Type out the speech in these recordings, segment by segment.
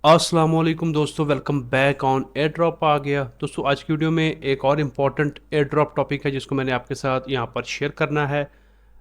अस्सलामुअलैकुम दोस्तों, welcome back on air drop. आ गया दोस्तों, आज की वीडियो में एक और इम्पॉर्टेंट एयर ड्रॉप टॉपिक है जिसको मैंने आपके साथ यहाँ पर शेयर करना है।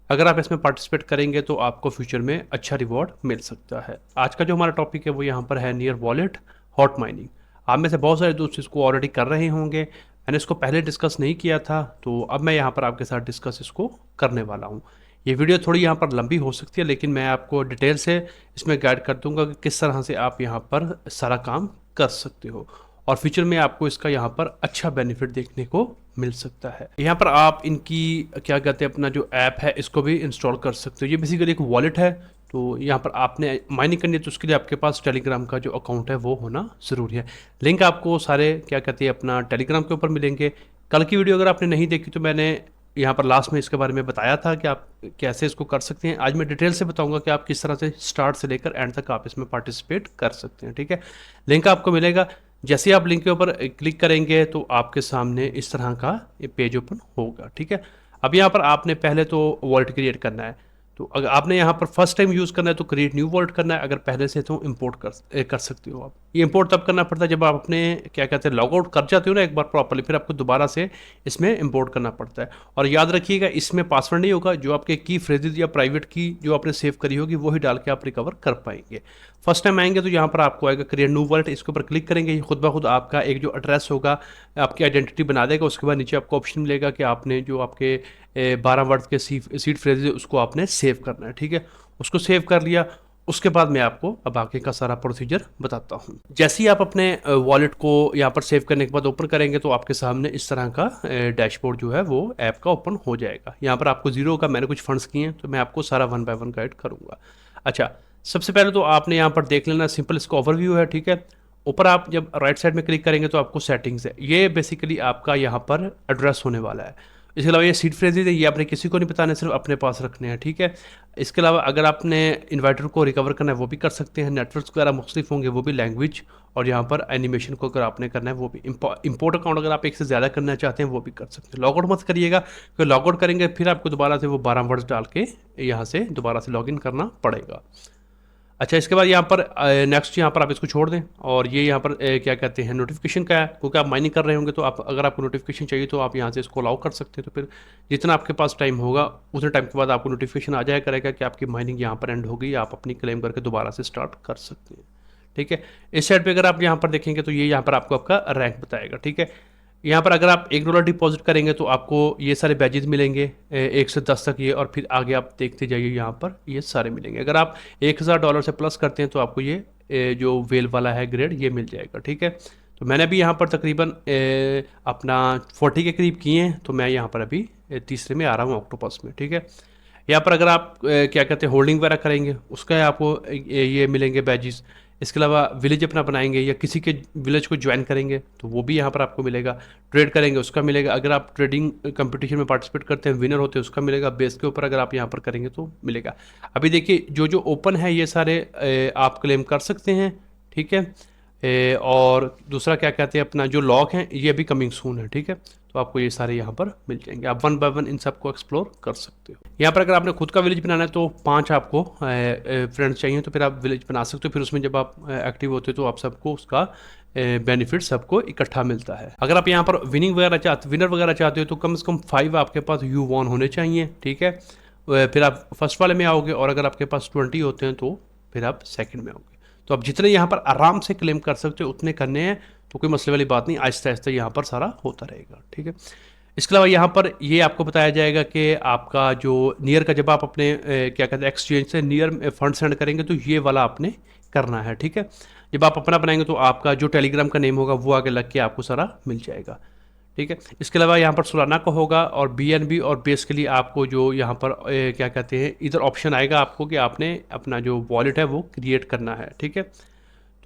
अगर आप इसमें पार्टिसिपेट करेंगे तो आपको फ्यूचर में अच्छा रिवॉर्ड मिल सकता है। आज का जो हमारा टॉपिक है वो यहाँ पर है नियर वॉलेट हॉट माइनिंग। आप में से बहुत सारे दोस्त इसको ऑलरेडी कर रहे होंगे। मैंने इसको पहले डिस्कस नहीं किया था, तो अब मैं यहाँ पर आपके साथ डिस्कस इसको करने वाला हूँ। ये वीडियो थोड़ी यहाँ पर लंबी हो सकती है, लेकिन मैं आपको डिटेल से इसमें गाइड कर दूंगा कि किस तरह से आप यहाँ पर सारा काम कर सकते हो और फ्यूचर में आपको इसका यहाँ पर अच्छा बेनिफिट देखने को मिल सकता है। यहाँ पर आप इनकी क्या कहते हैं, अपना जो ऐप है इसको भी इंस्टॉल कर सकते हो। ये बेसिकली एक वॉलेट है। तो यहाँ पर आपने माइनिंग करनी है तो उसके लिए आपके पास टेलीग्राम का जो अकाउंट है वो होना ज़रूरी है। लिंक आपको सारे क्या कहते हैं अपना टेलीग्राम के ऊपर मिलेंगे। कल की वीडियो अगर आपने नहीं देखी तो मैंने यहाँ पर लास्ट में इसके बारे में बताया था कि आप कैसे इसको कर सकते हैं। आज मैं डिटेल से बताऊंगा कि आप किस तरह से स्टार्ट से लेकर एंड तक आप इसमें पार्टिसिपेट कर सकते हैं। ठीक है, लिंक आपको मिलेगा। जैसे ही आप लिंक के ऊपर क्लिक करेंगे तो आपके सामने इस तरह का ये पेज ओपन होगा। ठीक है, अब यहाँ पर आपने पहले तो वॉलेट क्रिएट करना है। तो अगर आपने यहाँ पर फर्स्ट टाइम यूज़ करना है तो क्रिएट न्यू वॉलेट करना है। अगर पहले से तो इंपोर्ट कर सकते हो आप। ये इंपोर्ट तब करना पड़ता है जब आप अपने क्या कहते हैं लॉग आउट कर जाते हो ना एक बार प्रॉपर्ली, फिर आपको दोबारा से इसमें इंपोर्ट करना पड़ता है। और याद रखिएगा इसमें पासवर्ड नहीं होगा, जो आपके की फ्रेजेज या प्राइवेट की जो आपने सेव करी होगी वही डाल के आप रिकवर कर पाएंगे। फर्स्ट टाइम आएंगे तो यहाँ पर आपको आएगा क्रिएट न्यू वॉलेट, इसके ऊपर क्लिक करेंगे। ये खुद ब खुद आपका एक जो एड्रेस होगा आपकी आइडेंटिटी बना देगा। उसके बाद नीचे आपको ऑप्शन मिलेगा कि आपने जो आपके 12 वर्ड के सीड फ्रेज है उसको आपने सेव करना है। ठीक है, उसको सेव कर लिया। उसके बाद मैं आपको अब आगे का सारा प्रोसीजर बताता हूँ। जैसे ही आप अपने वॉलेट को यहाँ पर सेव करने के बाद ओपन करेंगे तो आपके सामने इस तरह का डैशबोर्ड जो है वो ऐप का ओपन हो जाएगा। यहाँ पर आपको जीरो का मैंने कुछ फंड्स किए हैं तो मैं आपको सारा वन बाय वन गाइड करूँगा। अच्छा, सबसे पहले तो आपने यहाँ पर देख लेना, सिंपल इसका ओवरव्यू है। ठीक है, ऊपर आप जब राइट साइड में क्लिक करेंगे तो आपको सेटिंग्स है। ये बेसिकली आपका यहाँ पर एड्रेस होने वाला है। इसके अलावा ये सीड फ्रेजेज है, ये आपने किसी को नहीं बताने, सिर्फ अपने पास रखने हैं। ठीक है, इसके अलावा अगर आपने इन्वर्टर को रिकवर करना है वो भी कर सकते हैं। नेटवर्क वगैरह मुख्तलिफ होंगे, वो भी लैंग्वेज, और यहाँ पर एनिमेशन को अगर आपने करना है वो भी। इंपोर्ट अकाउंट अगर आप एक से ज़्यादा करना चाहते हैं वो भी कर सकते हैं। लॉग आउट मत करिएगा, क्योंकि लॉग आउट करेंगे फिर आपको दोबारा से वो 12 वर्ड्स डाल के यहाँ से दोबारा से लॉग इन करना पड़ेगा। अच्छा, इसके बाद यहाँ पर नेक्स्ट यहाँ पर आप इसको छोड़ दें। और ये यहाँ पर क्या कहते हैं नोटिफिकेशन का है, क्योंकि आप माइनिंग कर रहे होंगे तो आप अगर आपको नोटिफिकेशन चाहिए तो आप यहाँ से इसको अलाउ कर सकते हैं। तो फिर जितना आपके पास टाइम होगा उतने टाइम के बाद आपको नोटिफिकेशन आ जाया करेगा कि आपकी माइनिंग यहाँ पर एंड हो गई, आप अपनी क्लेम करके दोबारा से स्टार्ट कर सकते हैं। ठीक है, इस साइड पर अगर आप यहाँ पर देखेंगे तो ये यहाँ पर आपको आपका रैंक बताएगा। ठीक है, यहाँ पर अगर आप $1 डिपॉजिट करेंगे तो आपको ये सारे बैजेस मिलेंगे 1 से 10 तक ये, और फिर आगे आप देखते जाइए यहाँ पर ये सारे मिलेंगे। अगर आप $1000 से प्लस करते हैं तो आपको ये जो वेल वाला है ग्रेड ये मिल जाएगा। ठीक है, तो मैंने अभी यहाँ पर तकरीबन अपना 40 के करीब किए हैं, तो मैं यहाँ पर अभी तीसरे में आ रहा हूँ ऑक्टोपस में। ठीक है, यहाँ पर अगर आप क्या कहते हैं होल्डिंग वगैरह करेंगे उसका आपको ये मिलेंगे बैजेस। इसके अलावा विलेज अपना बनाएंगे या किसी के विलेज को ज्वाइन करेंगे तो वो भी यहाँ पर आपको मिलेगा। ट्रेड करेंगे उसका मिलेगा। अगर आप ट्रेडिंग कंपटीशन में पार्टिसिपेट करते हैं, विनर होते हैं, उसका मिलेगा। बेस के ऊपर अगर आप यहाँ पर करेंगे तो मिलेगा। अभी देखिए जो जो ओपन है ये सारे आप क्लेम कर सकते हैं। ठीक है, और दूसरा क्या कहते हैं अपना जो लॉक है ये अभी कमिंग सून है। ठीक है, तो आपको ये सारे यहाँ पर मिल जाएंगे। आप वन बाय वन इन सबको एक्सप्लोर कर सकते हो। यहाँ पर अगर आपने खुद का विलेज बनाना है तो 5 आपको फ्रेंड्स चाहिए, तो फिर आप विलेज बना सकते हो। फिर उसमें जब आप एक्टिव होते हो तो आप सबको उसका बेनिफिट सबको इकट्ठा मिलता है। अगर आप यहाँ पर विनर वगैरह चाहते हो तो कम से कम 5 आपके पास यू वॉन होने चाहिए। ठीक है, फिर आप फर्स्ट वाले में आओगे, और अगर आपके पास 20 होते हैं तो फिर आप सेकंड में आओगे। तो आप जितने यहाँ पर आराम से क्लेम कर सकते हो उतने करने हैं, तो कोई मसले वाली बात नहीं, आहिस्ता आहिस्ता यहाँ पर सारा होता रहेगा। ठीक है, इसके अलावा यहाँ पर ये आपको बताया जाएगा कि आपका जो नियर का जब आप अपने क्या कहते हैं एक्सचेंज से नियर फंड सेंड करेंगे तो ये वाला आपने करना है। ठीक है, जब आप अपना बनाएंगे तो आपका जो टेलीग्राम का नेम होगा वो आगे लग के आपको सारा मिल जाएगा। ठीक है, इसके अलावा यहाँ पर सोलाना का होगा, और BNB और बेस के लिए आपको जो यहाँ पर क्या कहते हैं इधर ऑप्शन आएगा आपको कि आपने अपना जो वॉलेट है वो क्रिएट करना है। ठीक है,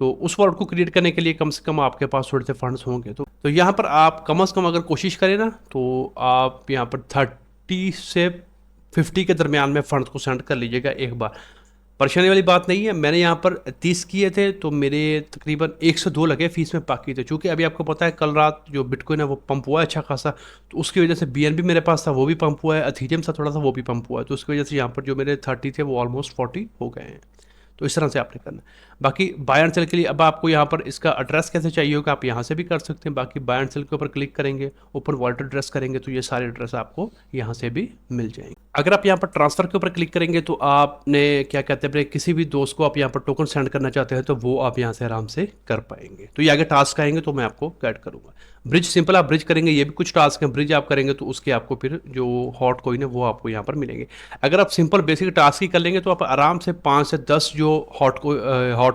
तो उस वॉलेट को क्रिएट करने के लिए कम से कम आपके पास थोड़े से फंड्स होंगे। तो यहाँ पर आप कम से कम अगर कोशिश करें ना तो आप यहाँ पर 30 से 50 के दरमियान में फंड्स को सेंड कर लीजिएगा एक बार। परेशानी वाली बात नहीं है। मैंने यहाँ पर 30 किए थे तो मेरे तकरीबन 1 से 2 लगे फीस में बाकी थे। चूँकि अभी आपको पता है कल रात जो बिटकॉइन है वो पंप हुआ है अच्छा खासा, तो उसकी वजह से BNB मेरे पास था वो भी पंप हुआ है, अथीरियम था थोड़ा सा वो भी पंप हुआ है, तो उसकी वजह से यहाँ पर जो मेरे 30 थे वो ऑलमोस्ट 40 हो गए हैं। तो इस तरह से आपने करना है। बाकी बाय एंड सेल के लिए अब आपको यहाँ पर इसका एड्रेस कैसे चाहिए होगा, आप यहाँ से भी कर सकते हैं। बाकी बाय एंड सेल के ऊपर क्लिक करेंगे, ऊपर वॉलेट एड्रेस करेंगे तो ये सारे एड्रेस आपको यहाँ से भी मिल जाएंगे। अगर आप यहाँ पर ट्रांसफ़र के ऊपर क्लिक करेंगे तो आपने क्या कहते हैं अपने किसी भी दोस्त को आप यहाँ पर टोकन सेंड करना चाहते हैं तो वो आप यहाँ से आराम से कर पाएंगे। तो ये आगे टास्क आएंगे तो मैं आपको गाइड करूँगा। ब्रिज सिंपल आप ब्रिज करेंगे, ये भी कुछ टास्क हैं, ब्रिज आप करेंगे तो उसके आपको फिर जो हॉट कॉइन है वो आपको यहाँ पर मिलेंगे। अगर आप सिंपल बेसिक टास्क ही कर लेंगे तो आप आराम से 5 से 10 जो हॉट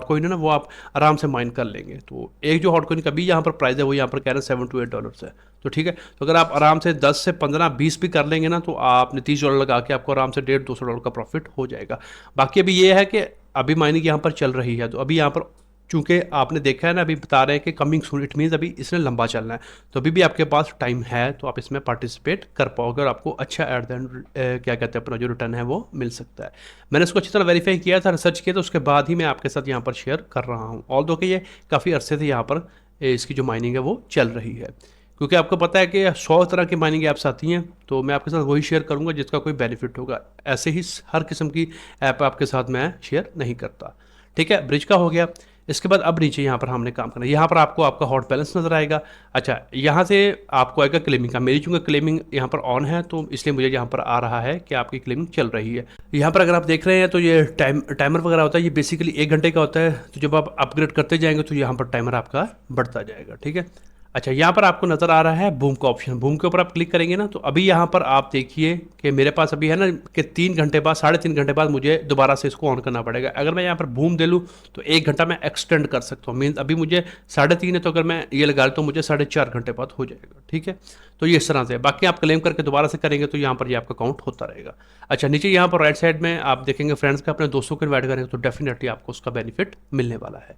कॉइन है ना वो आप आराम से माइन कर लेंगे। तो एक जो हॉट कॉइन का भी यहाँ पर प्राइस है वो यहाँ पर कह रहे हैं $7 to $8 है। तो ठीक है, तो अगर आप आराम से 10 से 15 20 भी कर लेंगे ना तो आपने $30 लगा के आपको आराम से $150-200 का प्रॉफिट हो जाएगा। बाकी अभी ये है कि अभी माइनिंग यहाँ पर चल रही है, तो अभी यहाँ पर चूंकि आपने देखा है ना, अभी बता रहे हैं कि कमिंग सून, इट मीन्स अभी इसने लंबा चलना है, तो अभी भी आपके पास टाइम है, तो आप इसमें पार्टिसिपेट कर पाओगे और आपको अच्छा एट द एंड क्या कहते हैं अपना जो रिटर्न है वो मिल सकता है। मैंने इसको अच्छी तरह वेरीफाई किया था, रिसर्च किया, तो उसके बाद ही मैं आपके साथ यहाँ पर शेयर कर रहा हूँ। ऑल दो कि ये काफ़ी अरसे से यहाँ पर इसकी जो माइनिंग है वो चल रही है, क्योंकि आपको पता है कि 100 तरह की माइनिंग ऐप्स आती हैं, तो मैं आपके साथ वही शेयर करूंगा जिसका कोई बेनिफिट होगा। ऐसे ही हर किस्म की ऐप आपके साथ मैं शेयर नहीं करता। ठीक है, ब्रिज का हो गया। इसके बाद अब नीचे यहाँ पर हमने काम करना है, यहाँ पर आपको आपका हॉट बैलेंस नज़र आएगा। अच्छा, यहाँ से आपको आएगा क्लेमिंग का। मेरी चूंकि क्लेमिंग यहाँ पर ऑन है तो इसलिए मुझे यहाँ पर आ रहा है कि आपकी क्लेमिंग चल रही है। यहाँ पर अगर आप देख रहे हैं तो ये टाइमर वगैरह होता है, ये बेसिकली 1 घंटे का होता है। तो जब आप अपग्रेड करते जाएंगे तो यहाँ पर टाइमर आपका बढ़ता जाएगा। ठीक है, अच्छा, यहाँ पर आपको नज़र आ रहा है बूम का ऑप्शन। बूम के ऊपर आप क्लिक करेंगे ना तो अभी यहाँ पर आप देखिए कि मेरे पास अभी है ना कि 3 घंटे बाद, 3.5 घंटे बाद मुझे दोबारा से इसको ऑन करना पड़ेगा। अगर मैं यहाँ पर बूम दे लूँ तो 1 घंटा मैं एक्सटेंड कर सकता हूँ। मीन्स अभी मुझे 3.5 है, तो अगर मैं ये लगा लेता हूँ मुझे 4.5 घंटे बाद हो जाएगा। ठीक है, तो ये इस तरह से। बाकी आप क्लेम करके दोबारा से करेंगे तो यहाँ पर ये आपका काउंट होता रहेगा। अच्छा, नीचे यहाँ पर राइट साइड में आप देखेंगे फ्रेंड्स का, अपने दोस्तों को इन्वाइट करेंगे तो डेफिनेटली आपको उसका बेनिफिट मिलने वाला है।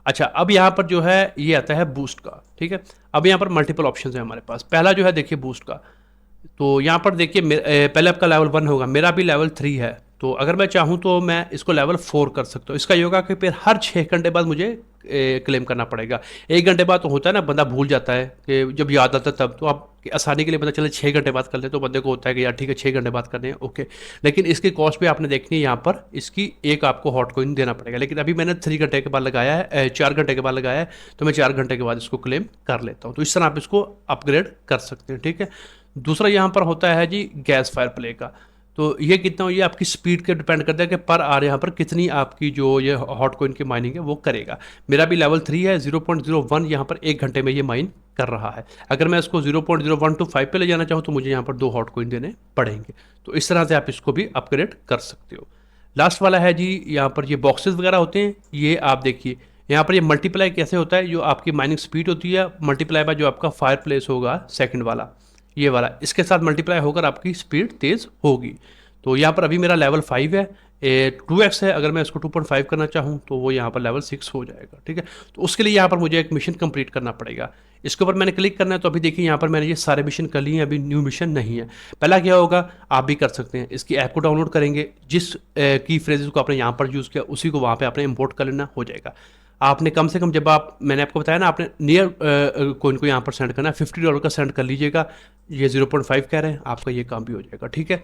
अच्छा, अब यहाँ पर जो है ये आता है बूस्ट का। ठीक है, अब यहाँ पर मल्टीपल ऑप्शन है हमारे पास। पहला जो है देखिए बूस्ट का, तो यहाँ पर देखिए पहले आपका लेवल 1 होगा, मेरा भी लेवल 3 है। तो अगर मैं चाहूँ तो मैं इसको लेवल 4 कर सकता हूँ। इसका ये होगा कि फिर हर 6 घंटे बाद मुझे क्लेम करना पड़ेगा। 1 घंटे बाद तो होता है ना, बंदा भूल जाता है कि जब याद आता है तब, तो आप आसानी के लिए पता चले 6 घंटे बाद कर ले तो बंदे को होता है कि यार ठीक है 6 घंटे बाद करने हैं, ओके। लेकिन इसकी कॉस्ट भी आपने देखनी है, यहाँ पर इसकी एक आपको हॉट कॉइन देना पड़ेगा। लेकिन अभी मैंने 3 घंटे के बाद लगाया है, 4 घंटे के बाद लगाया है, तो मैं 4 घंटे के बाद इसको क्लेम कर लेता हूँ। तो इस तरह आप इसको अपग्रेड कर सकते हैं। ठीक है, दूसरा यहाँ पर होता है जी गैस फायर प्ले का। तो ये कितना हो, ये आपकी स्पीड के डिपेंड करता है कि पर आर यहाँ पर कितनी आपकी जो ये हॉट कॉइन की माइनिंग है वो करेगा। मेरा भी लेवल 3 है, 0.01 यहाँ पर 1 घंटे में ये माइन कर रहा है। अगर मैं इसको 0.01 to 5 पे ले जाना चाहूँ तो मुझे यहाँ पर 2 हॉट कॉइन देने पड़ेंगे। तो इस तरह से आप इसको भी अपग्रेड कर सकते हो। लास्ट वाला है जी, यहाँ पर ये बॉक्सेस वगैरह होते हैं, ये आप देखिए यहाँ पर ये मल्टीप्लाई कैसे होता है। जो आपकी माइनिंग स्पीड होती है मल्टीप्लाई बाय जो आपका फायर प्लेस होगा सेकंड वाला, ये वाला, इसके साथ मल्टीप्लाई होकर आपकी स्पीड तेज़ होगी। तो यहाँ पर अभी मेरा लेवल 5 है, 2x है। अगर मैं इसको 2.5 करना चाहूँ तो वो यहाँ पर लेवल 6 हो जाएगा। ठीक है, तो उसके लिए यहाँ पर मुझे एक मिशन कंप्लीट करना पड़ेगा। इसके ऊपर मैंने क्लिक करना है, तो अभी देखिए यहाँ पर मैंने ये सारे मिशन कर लिए हैं, अभी न्यू मिशन नहीं है। पहला क्या होगा, आप भी कर सकते हैं, इसकी ऐप को डाउनलोड करेंगे, जिस की फ्रेजेस को आपने यहाँ पर यूज़ किया उसी को वहाँ पर आपने इम्पोर्ट कर लेना, हो जाएगा। आपने कम से कम, जब आप, मैंने आपको बताया ना, आपने नियर कॉइन को यहाँ पर सेंड करना है, $50 का सेंड कर लीजिएगा। ये 0.5 कह रहे हैं, आपका ये काम भी हो जाएगा। ठीक है,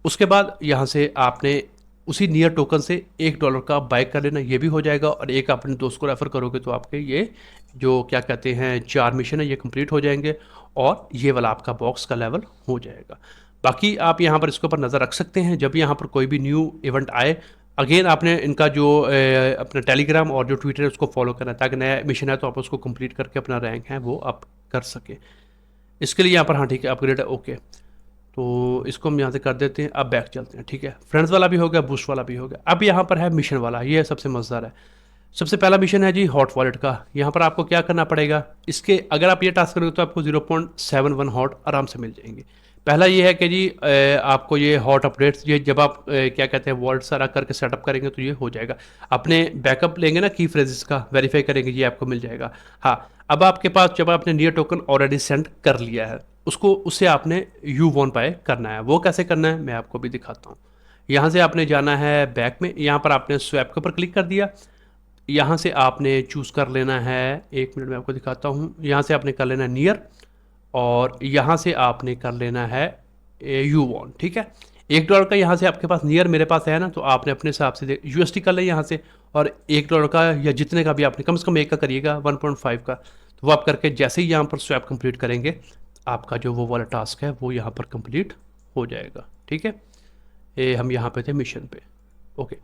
उसके बाद यहाँ से आपने उसी नियर टोकन से $1 का बाय कर लेना, ये भी हो जाएगा। और एक अपने दोस्त को रेफ़र करोगे तो आपके ये जो क्या कहते हैं 4 मिशन है ये कंप्लीट हो जाएंगे और ये वाला आपका बॉक्स का लेवल हो जाएगा। बाकी आप यहाँ पर इसके ऊपर नज़र रख सकते हैं, जब यहाँ पर कोई भी न्यू इवेंट आए। अगेन आपने इनका जो अपना टेलीग्राम और जो ट्विटर है उसको फॉलो करना है, ताकि नया मिशन है तो आप उसको कंप्लीट करके अपना रैंक है वो आप कर सके। इसके लिए यहाँ पर हाँ ठीक है, अपग्रेड है, ओके। तो इसको हम यहाँ से कर देते हैं, अब बैक चलते हैं। ठीक है, फ्रेंड्स वाला भी हो गया, बूस्ट वाला भी हो गया। अब यहाँ पर है मिशन वाला, ये सबसे मज़ेदार है। सबसे पहला मिशन है जी हॉट वॉलेट का। यहाँ पर आपको क्या करना पड़ेगा, इसके अगर आप ये टास्क करोगे तो आपको 0.71 हॉट आराम से मिल जाएंगे। पहला ये है कि जी आपको ये हॉट अपडेट्स, ये जब आप क्या कहते हैं वॉलेट सारा करके सेटअप करेंगे तो ये हो जाएगा। अपने बैकअप लेंगे ना की फ्रेजेस का, वेरीफाई करेंगे, ये आपको मिल जाएगा। हाँ, अब आपके पास जब आपने नियर टोकन ऑलरेडी सेंड कर लिया है, उसको उससे आपने U1 बाय करना है। वो कैसे करना है मैं आपको भी दिखाता हूँ। यहाँ से आपने जाना है बैक में, यहाँ पर आपने स्वैप के ऊपर क्लिक कर दिया। यहाँ से आपने चूज़ कर लेना है, 1 मिनट में आपको दिखाता हूँ। यहाँ से आपने कर लेना है नियर, और यहाँ से आपने कर लेना है U1। ठीक है, $1 का यहाँ से आपके पास नियर मेरे पास है ना, तो आपने अपने हिसाब से USD कर लें यहाँ से, और $1 का या जितने का भी आपने कम से कम एक का करिएगा, 1.5 का, तो वो आप करके जैसे ही यहाँ पर स्वैप कंप्लीट करेंगे, आपका जो वो वाला टास्क है वो यहाँ पर कंप्लीट हो जाएगा। ठीक है, ये हम यहाँ पे थे मिशन पे। ओके,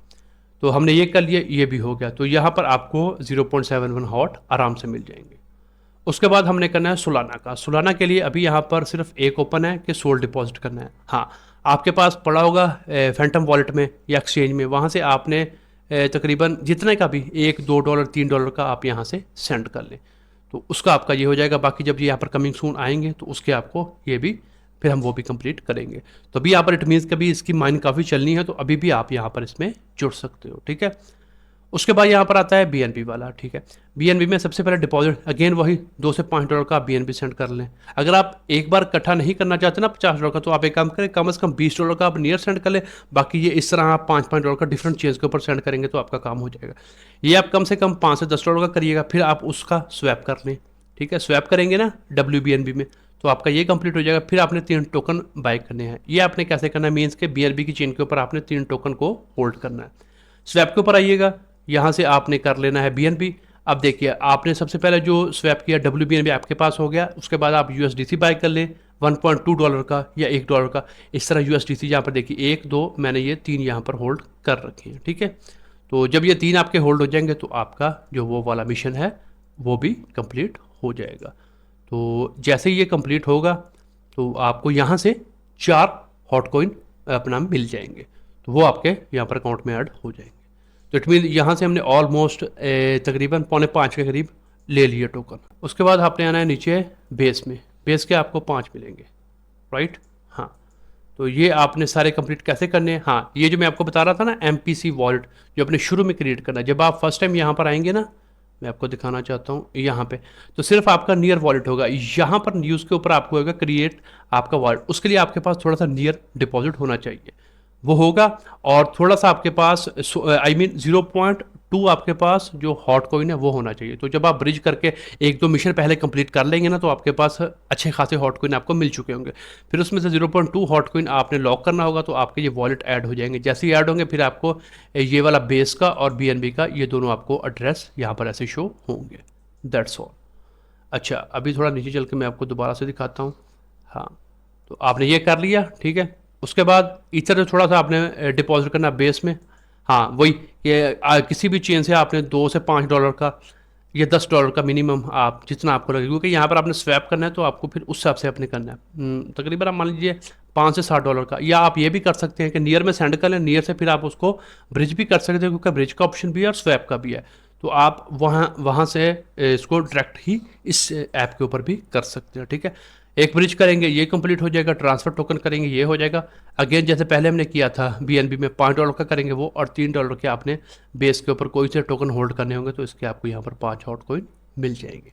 तो हमने ये कर लिया, ये भी हो गया। तो यहाँ पर आपको 0.71 हॉट आराम से मिल जाएंगे। उसके बाद हमने करना है सुलाना का। सुलाना के लिए अभी यहाँ पर सिर्फ एक ओपन है कि सोल डिपॉजिट करना है। हाँ, आपके पास पड़ा होगा फैंटम वॉलेट में या एक्सचेंज में, वहाँ से आपने तकरीबन जितने का भी $1, $2, $3 का आप यहाँ से सेंड कर लें, तो उसका आपका ये हो जाएगा। बाकी जब ये यहाँ पर कमिंग सून आएंगे तो उसके आपको ये भी फिर हम वो भी कंप्लीट करेंगे। तो अभी यहाँ पर इट मीन्स कभी इसकी माइंड काफ़ी चलनी है, तो अभी भी आप यहाँ पर इसमें जुड़ सकते हो। ठीक है, उसके बाद यहाँ पर आता है BNB वाला। ठीक है, BNB में सबसे पहले डिपॉजिट अगेन वही $2 से $5 का आप BNB सेंड कर लें। अगर आप एक बार इकट्ठा नहीं करना चाहते ना $50 का, तो आप एक काम करें, कम से कम $20 का आप नियर सेंड कर लें। बाकी ये इस तरह आप $5 का डिफरेंट चेंज के ऊपर सेंड करेंगे तो आपका काम हो जाएगा। ये आप कम से कम $5 से $10 का करिएगा, फिर आप उसका स्वैप कर लें। ठीक है, स्वैप करेंगे ना WBNB में, तो आपका ये कंप्लीट हो जाएगा। फिर आपने 3 टोकन बाय करने हैं। ये आपने कैसे करना है, मीन्स के BNB की चेन के ऊपर आपने 3 टोकन को होल्ड करना है। स्वैप के ऊपर आइएगा, यहाँ से आपने कर लेना है BNB। अब देखिए, आपने सबसे पहले जो स्वैप किया WBNB आपके पास हो गया। उसके बाद आप USDC बाय कर लें $1.2 का या $1 का, इस तरह USDC यहाँ पर देखिए 1, 2 मैंने ये 3 यहाँ पर होल्ड कर रखे हैं। ठीक है, तो जब ये 3 आपके होल्ड हो जाएंगे तो आपका जो वो वाला मिशन है वो भी कंप्लीट हो जाएगा। तो जैसे ही ये कंप्लीट होगा तो आपको यहाँ से 4 हॉट कॉइन अपना मिल जाएंगे, तो वो आपके यहाँ पर अकाउंट में ऐड हो जाएंगे। तो इट मीन यहाँ से हमने ऑलमोस्ट तकरीबन 4.5 के करीब ले लिए टोकन। उसके बाद आपने आना है नीचे बेस में। बेस के आपको 5 मिलेंगे, राइट। हाँ, तो ये आपने सारे कंप्लीट कैसे करने हैं। हाँ, ये जो मैं आपको बता रहा था ना MPC वॉलेट, जो अपने शुरू में क्रिएट करना है। जब आप फर्स्ट टाइम यहाँ पर आएंगे ना, मैं आपको दिखाना चाहता हूँ यहाँ पे, तो सिर्फ आपका नियर वॉलेट होगा। यहाँ पर न्यूज़ के ऊपर आपको होगा क्रिएट आपका वॉलेट। उसके लिए आपके पास थोड़ा सा नियर डिपॉजिट होना चाहिए, वो होगा। और थोड़ा सा आपके पास आई मीन 0.2 आपके पास जो हॉट कॉइन है वो होना चाहिए। तो जब आप ब्रिज करके 1-2 मिशन पहले कंप्लीट कर लेंगे ना, तो आपके पास अच्छे खासे हॉट कॉइन आपको मिल चुके होंगे। फिर उसमें से 0.2 हॉट कॉइन आपने लॉक करना होगा, तो आपके ये वॉलेट ऐड हो जाएंगे। जैसे ही ऐड होंगे फिर आपको ये वाला बेस का और BNB का ये दोनों आपको एड्रेस यहाँ पर ऐसे शो होंगे। That's all. अच्छा, अभी थोड़ा नीचे चल के मैं आपको दोबारा से दिखाता हूँ। हाँ, तो आपने ये कर लिया, ठीक है। उसके बाद इधर थोड़ा सा आपने डिपॉजिट करना बेस में। हाँ, वही ये किसी भी चेन से आपने $2 से $5 का या $10 का मिनिमम आप जितना आपको लगे, क्योंकि यहाँ पर आपने स्वैप करना है तो आपको फिर उस हिसाब से आपने करना है। तकरीबन आप मान लीजिए $5 से $60 का। या आप ये भी कर सकते हैं कि नियर में सेंड कर लें, नियर से फिर आप उसको ब्रिज भी कर सकते हैं, क्योंकि ब्रिज का ऑप्शन भी है और स्वैप का भी है। तो आप वहाँ से इसको डायरेक्ट ही इस ऐप के ऊपर भी कर सकते हैं। ठीक है, एक ब्रिज करेंगे ये कंप्लीट हो जाएगा, ट्रांसफर टोकन करेंगे ये हो जाएगा। अगेन जैसे पहले हमने किया था BNB में $5 का करेंगे वो, और $3 के आपने बेस के ऊपर कोई से टोकन होल्ड करने होंगे, तो इसके आपको यहाँ पर 5 हॉट कॉइन मिल जाएंगे।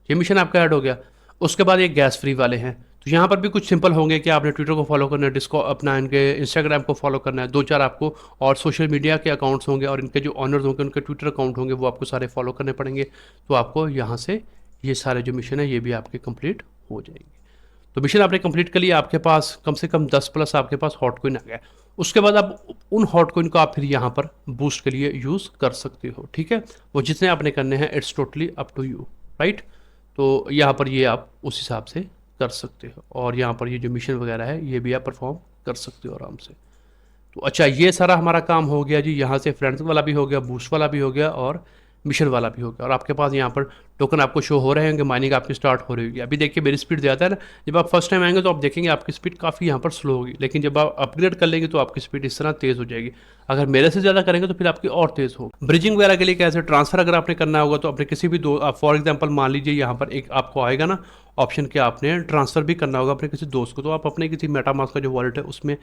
ये मिशन आपका ऐड हो गया। उसके बाद ये गैस फ्री वाले हैं, तो यहाँ पर भी कुछ सिंपल होंगे कि आपने ट्विटर को फॉलो करना है, डिस्को अपना इनके इंस्टाग्राम को फॉलो करना है, 2-4 आपको और सोशल मीडिया के अकाउंट्स होंगे, और इनके जो ऑनर्स होंगे उनके ट्विटर अकाउंट होंगे, वो आपको सारे फॉलो करने पड़ेंगे। तो आपको यहाँ से ये सारे जो मिशन है ये भी आपके कंप्लीट हो जाएंगे। तो मिशन आपने कंप्लीट कर लिया, आपके पास कम से कम 10 प्लस आपके पास हॉट कॉइन आ गया। उसके बाद आप उन हॉट कॉइन को आप फिर यहाँ पर बूस्ट के लिए यूज़ कर सकते हो। ठीक है, वो जितने आपने करने हैं it's totally up to you, right. तो यहाँ पर ये आप उस हिसाब से कर सकते हो, और यहाँ पर ये जो मिशन वगैरह है ये भी आप परफॉर्म कर सकते हो आराम से। तो अच्छा, ये सारा हमारा काम हो गया जी। यहाँ से फ्रेंड्स वाला भी हो गया, बूस्ट वाला भी हो गया, और मिशन वाला भी हो गया। और आपके पास यहाँ पर टोकन आपको शो हो रहे होंगे, माइनिंग आपकी स्टार्ट हो रही होगी। अभी देखिए मेरी स्पीड ज़्यादा है ना। जब आप फर्स्ट टाइम आएंगे तो आप देखेंगे आपकी स्पीड काफ़ी यहाँ पर स्लो होगी, लेकिन जब आप अपग्रेड कर लेंगे तो आपकी स्पीड इस तरह तेज़ हो जाएगी। अगर मेरे से ज़्यादा करेंगे तो फिर आपकी और तेज़ होगी। ब्रिजिंग वगैरह के लिए कैसे, ट्रांसफर अगर आपने करना होगा तो अपने किसी भी दो, फॉर एग्जाम्पल मान लीजिए यहाँ पर एक आपको आएगा ना ऑप्शन कि आपने ट्रांसफ़र भी करना होगा अपने किसी दोस्त को, तो आप अपने किसी मेटामास्क का जो वॉलेट है उसमें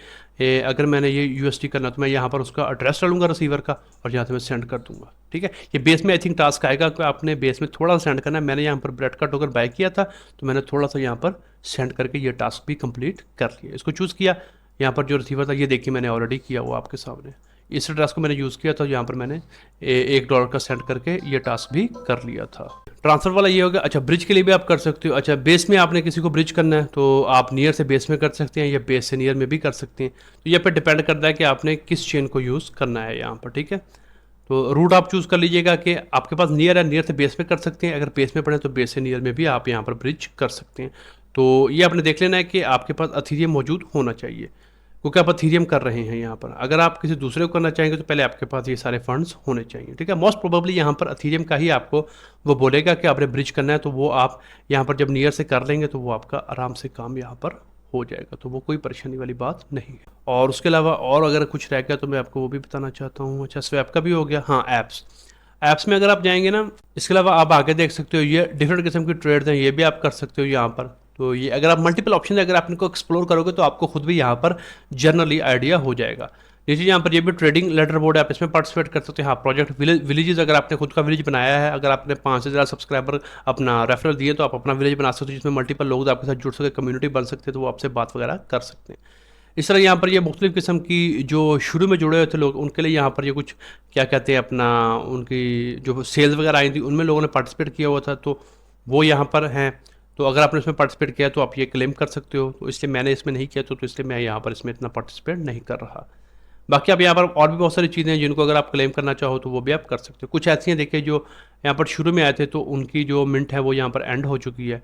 अगर मैंने ये USD करना तो मैं यहाँ पर उसका एड्रेस डालूंगा रिसीवर का, और यहाँ से मैं सेंड कर दूंगा। ठीक है, ये बेस में आई थिंक टास्क आएगा कि आपने बेस में थोड़ा सा सेंड करना है। मैंने यहाँ पर ब्रेड का टोकन बाय किया था, तो मैंने थोड़ा सा यहाँ पर सेंड करके ये टास्क भी कंप्लीट कर लिया। इसको चूज़ किया, यहाँ पर जो रिसीवर था ये देखिए मैंने ऑलरेडी किया हुआ आपके सामने। इस एड्रेस को मैंने यूज़ किया था, यहाँ पर मैंने $1 का सेंड करके ये टास्क भी कर लिया था। ट्रांसफ़र वाला ये हो गया। अच्छा, ब्रिज के लिए भी आप कर सकते हो। अच्छा, बेस में आपने किसी को ब्रिज करना है तो आप नियर से बेस में कर सकते हैं या बेस से नियर में भी कर सकते हैं। तो ये पे डिपेंड करता है कि आपने किस चेन को यूज़ करना है यहाँ पर, ठीक है। तो रूट आप चूज़ कर लीजिएगा कि आपके पास नियर है, नियर से बेस में कर सकते हैं। अगर बेस में पड़े तो बेस से नियर में भी आप यहाँ पर ब्रिज कर सकते हैं। तो ये आपने देख लेना है कि आपके पास अथीरियम मौजूद होना चाहिए, क्योंकि आप अथीरियम कर रहे हैं यहाँ पर। अगर आप किसी दूसरे को करना चाहेंगे तो पहले आपके पास ये सारे फंड्स होने चाहिए, ठीक है। मोस्ट प्रोबेबली यहाँ पर अथीरियम का ही आपको वो बोलेगा कि आपने ब्रिज करना है, तो वो आप यहाँ पर जब नियर से कर लेंगे तो वो आपका आराम से काम यहाँ पर हो जाएगा। तो वो कोई परेशानी वाली बात नहीं है। और उसके अलावा और अगर कुछ रह गया तो मैं आपको वो भी बताना चाहता हूँ। अच्छा, स्वैप का भी हो गया। हाँ, ऐप्स ऐप्स में अगर आप जाएंगे ना, इसके अलावा आप आगे देख सकते हो ये डिफरेंट किस्म की ट्रेड्स हैं, ये भी आप कर सकते हो यहाँ पर। तो ये अगर आप मल्टीपल ऑप्शन अगर आप इनको एक्सप्लोर करोगे तो आपको खुद भी यहाँ पर जनरली आइडिया हो जाएगा। जैसे यहाँ पर ये भी ट्रेडिंग लेटर बोर्ड है, आप इसमें पार्टिसिपेट कर सकते हैं। हाँ, प्रोजेक्ट विलेजेस, अगर आपने खुद का विलेज बनाया है, अगर आपने 5 से ज़्यादा सब्सक्राइबर अपना रेफरल दिए तो आप अपना विलेज बना सकते हो जिसमें मल्टीपल लोग आपके साथ जुड़ सके, कम्युनिटी बन सकते हैं, तो वो आपसे बात वगैरह कर सकते हैं। इस तरह यहाँ पर ये मुख्तलिफ़ किस्म की जो शुरू में जुड़े हुए थे लोग, उनके लिए यहाँ पर ये कुछ क्या कहते हैं अपना, उनकी जो सेल्स वगैरह आई थी उनमें लोगों ने पार्टिसिपेट किया हुआ था, तो वो यहाँ पर हैं। तो अगर आपने इसमें पार्टिसिपेट किया तो आप ये क्लेम कर सकते हो। तो इसलिए मैंने इसमें नहीं किया, तो इसलिए मैं यहाँ पर इसमें इतना पार्टिसिपेट नहीं कर रहा। बाकी आप यहाँ पर और भी बहुत सारी चीज़ें हैं जिनको अगर आप क्लेम करना चाहो तो वो भी आप कर सकते हो। कुछ ऐसी हैं देखिए जो यहाँ पर शुरू में आए थे तो उनकी जो मिंट है वो यहाँ पर एंड हो चुकी है।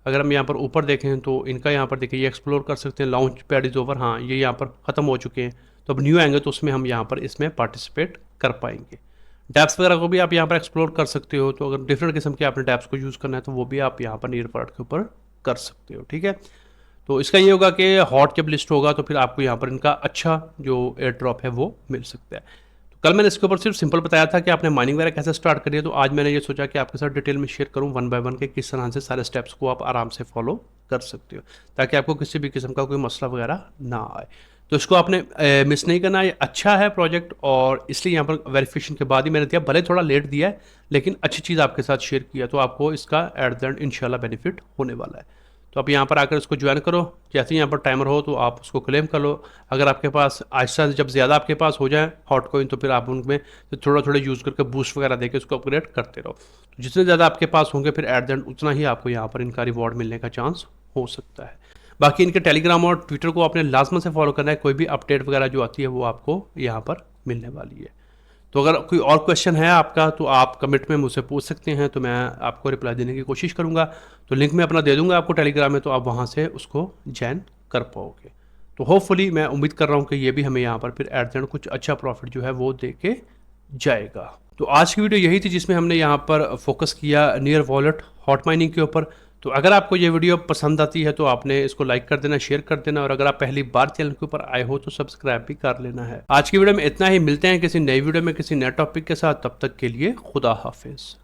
अगर हम यहाँ पर ऊपर देखें तो इनका यहाँ पर देखिए ये एक्सप्लोर कर सकते हैं। लॉन्च पैड इज़ ओवर, हाँ ये यहाँ पर ख़त्म हो चुके हैं। तो अब न्यू आएंगे तो उसमें हम यहाँ पर इसमें पार्टिसिपेट कर पाएंगे। डैप्स वगैरह को भी आप यहाँ पर एक्सप्लोर कर सकते हो। तो अगर डिफरेंट किस्म के आपने डैप्स को यूज़ करना है तो वो भी आप यहाँ पर नियर पार्ट के ऊपर कर सकते हो, ठीक है। तो इसका ये होगा कि हॉट जब लिस्ट होगा तो फिर आपको यहाँ पर इनका अच्छा जो एयर ड्रॉप है वो मिल सकता है। तो कल मैंने इसके ऊपर सिर्फ सिंपल बताया था कि आपने माइनिंग वगैरह कैसे स्टार्ट करी है, तो आज मैंने ये सोचा कि आपके साथ डिटेल में शेयर करूँ वन बाय वन के किस तरह से सारे स्टेप्स को आप आराम से फॉलो कर सकते हो, ताकि आपको किसी भी किस्म का कोई मसला वगैरह ना आए। तो इसको आपने मिस नहीं करना, ये अच्छा है प्रोजेक्ट, और इसलिए यहाँ पर वेरिफिकेशन के बाद ही मैंने दिया, भले थोड़ा लेट दिया है लेकिन अच्छी चीज़ आपके साथ शेयर किया, तो आपको इसका एट द एंड इंशाल्लाह बेनिफिट होने वाला है। तो आप यहाँ पर आकर इसको ज्वाइन करो। जैसे ही यहाँ पर टाइमर हो तो आप उसको क्लेम कर लो। अगर आपके पास आहिस्ता जब ज़्यादा आपके पास हो जाए हॉट कॉइन तो फिर आप उनमें तो थोड़ा थोड़ा यूज़ करके बूस्ट वगैरह देकर उसको अपग्रेड करते रहो। तो जितने ज़्यादा आपके पास होंगे फिर एट द एंड उतना ही आपको यहाँ पर इनका रिवॉर्ड मिलने का चांस हो सकता है। बाकी इनके टेलीग्राम और ट्विटर को आपने लाजमन से फॉलो करना है, कोई भी अपडेट वगैरह जो आती है वो आपको यहाँ पर मिलने वाली है। तो अगर कोई और क्वेश्चन है आपका तो आप कमेंट में मुझसे पूछ सकते हैं, तो मैं आपको रिप्लाई देने की कोशिश करूँगा। तो लिंक मैं अपना दे दूँगा आपको टेलीग्राम में, तो आप वहाँ से उसको ज्वाइन कर पाओगे। तो होपफुली मैं उम्मीद कर रहा हूँ कि ये भी हमें यहाँ पर फिर एट द एंड कुछ अच्छा प्रॉफिट जो है वो दे के जाएगा। तो आज की वीडियो यही थी जिसमें हमने यहाँ पर फोकस किया नियर वॉलेट हॉट माइनिंग के ऊपर। तो अगर आपको ये वीडियो पसंद आती है तो आपने इसको लाइक कर देना, शेयर कर देना, और अगर आप पहली बार चैनल के ऊपर आए हो तो सब्सक्राइब भी कर लेना है। आज की वीडियो में इतना ही, मिलते हैं किसी नई वीडियो में किसी नए टॉपिक के साथ, तब तक के लिए खुदा हाफिज।